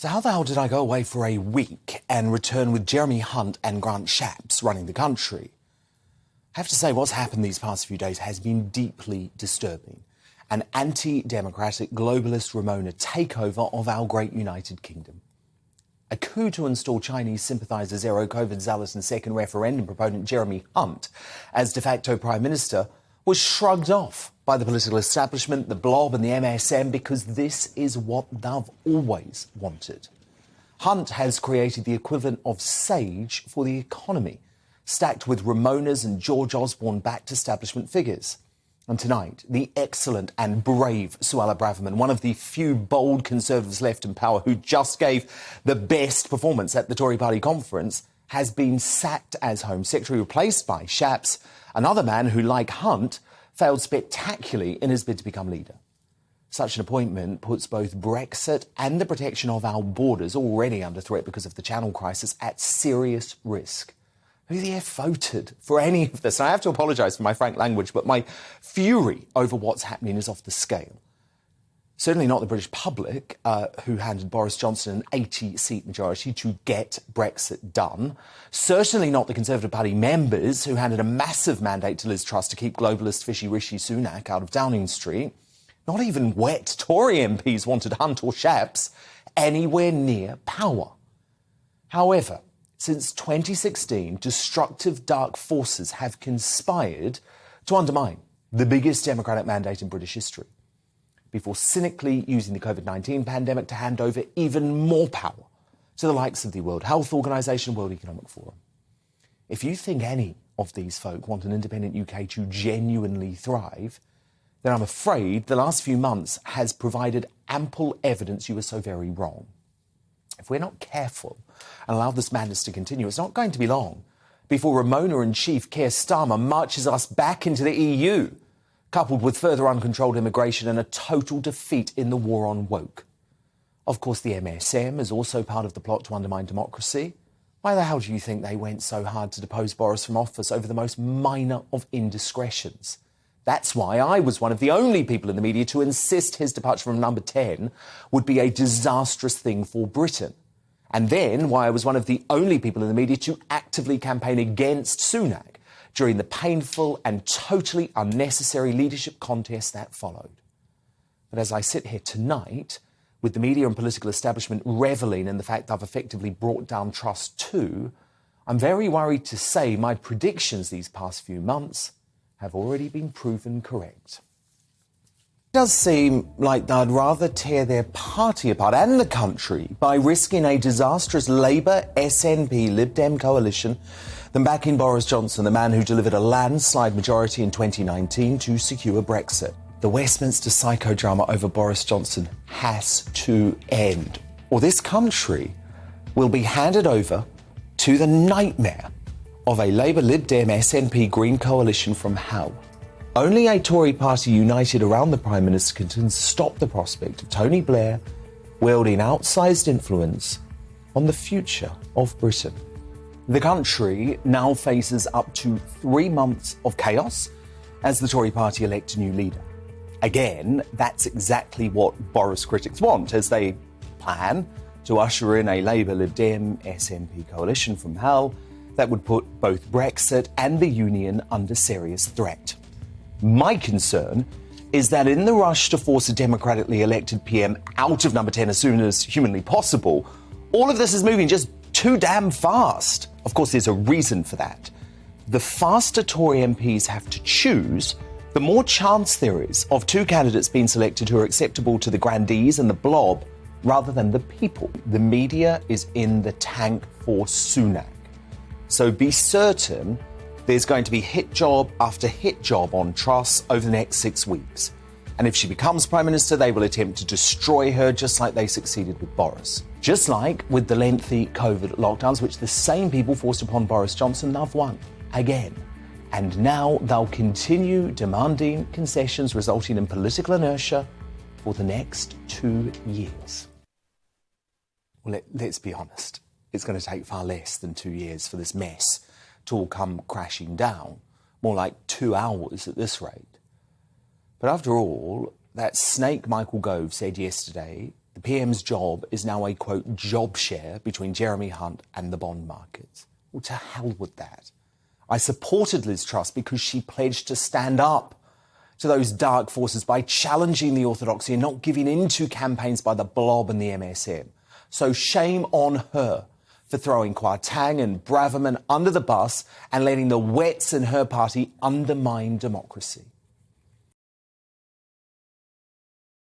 So how the hell did I go away for a week and return with Jeremy Hunt and Grant Shapps running the country? I have to say, what's happened these past few days has been deeply disturbing. An anti-democratic globalist Remoaner takeover of our great United Kingdom. A coup to install Chinese sympathiser zero-COVID zealot and second referendum proponent Jeremy Hunt as de facto Prime Minister was shrugged off by the political establishment, the Blob and the MSM because this is what they've always wanted. Hunt has created the equivalent of Sage for the economy, stacked with Remoaners and George Osborne-backed establishment figures. And tonight, the excellent and brave Suella Braverman, one of the few bold Conservatives left in power who just gave the best performance at the Tory party conference, has been sacked as Home Secretary, replaced by Shapps, another man who, like Hunt, failed spectacularly in his bid to become leader. Such an appointment puts both Brexit and the protection of our borders, already under threat because of the Channel crisis, at serious risk. Who the F voted for any of this? And I have to apologise for my frank language, but my fury over what's happening is off the scale. Certainly not the British public, who handed Boris Johnson an 80-seat majority to get Brexit done. Certainly not the Conservative Party members, who handed a massive mandate to Liz Truss to keep globalist fishy Rishi Sunak out of Downing Street. Not even wet Tory MPs wanted Hunt or Shapps anywhere near power. However, since 2016, destructive dark forces have conspired to undermine the biggest democratic mandate in British history, before cynically using the COVID-19 pandemic to hand over even more power to the likes of the World Health Organization and World Economic Forum. If you think any of these folk want an independent UK to genuinely thrive, then I'm afraid the last few months has provided ample evidence you were so very wrong. If we're not careful and allow this madness to continue, it's not going to be long before Remoaner and Chief Keir Starmer marches us back into the EU, coupled with further uncontrolled immigration and a total defeat in the war on woke. Of course, the MSM is also part of the plot to undermine democracy. Why the hell do you think they went so hard to depose Boris from office over the most minor of indiscretions? That's why I was one of the only people in the media to insist his departure from number 10 would be a disastrous thing for Britain. And then why I was one of the only people in the media to actively campaign against Sunak during the painful and totally unnecessary leadership contest that followed. But as I sit here tonight, with the media and political establishment revelling in the fact I've effectively brought down Truss too, I'm very worried to say my predictions these past few months have already been proven correct. It does seem like they'd rather tear their party apart and the country by risking a disastrous Labour, SNP, Lib Dem coalition than backing Boris Johnson, the man who delivered a landslide majority in 2019 to secure Brexit. The Westminster psychodrama over Boris Johnson has to end, or this country will be handed over to the nightmare of a Labour, Lib Dem, SNP Green coalition from hell. Only a Tory party united around the Prime Minister can stop the prospect of Tony Blair wielding outsized influence on the future of Britain. The country now faces up to 3 months of chaos as the Tory party elect a new leader. Again, that's exactly what Boris critics want as they plan to usher in a Labour, Lib Dem, SNP coalition from hell that would put both Brexit and the Union under serious threat. My concern is that in the rush to force a democratically elected PM out of number 10 as soon as humanly possible, all of this is moving just too damn fast. Of course, there's a reason for that. The faster Tory MPs have to choose, the more chance there is of two candidates being selected who are acceptable to the grandees and the Blob rather than the people. The media is in the tank for Sunak. So be certain there's going to be hit job after hit job on Truss over the next 6 weeks. And if she becomes Prime Minister, they will attempt to destroy her just like they succeeded with Boris. Just like with the lengthy COVID lockdowns, which the same people forced upon Boris Johnson, they've won again. And now they'll continue demanding concessions, resulting in political inertia for the next 2 years. Well, let's be honest. It's going to take far less than 2 years for this mess to all come crashing down. More like 2 hours at this rate. But after all, that snake Michael Gove said yesterday The PM's job is now a, quote, job share between Jeremy Hunt and the bond markets. Well, to hell with that. I supported Liz Truss because she pledged to stand up to those dark forces by challenging the orthodoxy and not giving in to campaigns by the Blob and the MSM. So shame on her for throwing Kwarteng and Braverman under the bus and letting the Wets and her party undermine democracy.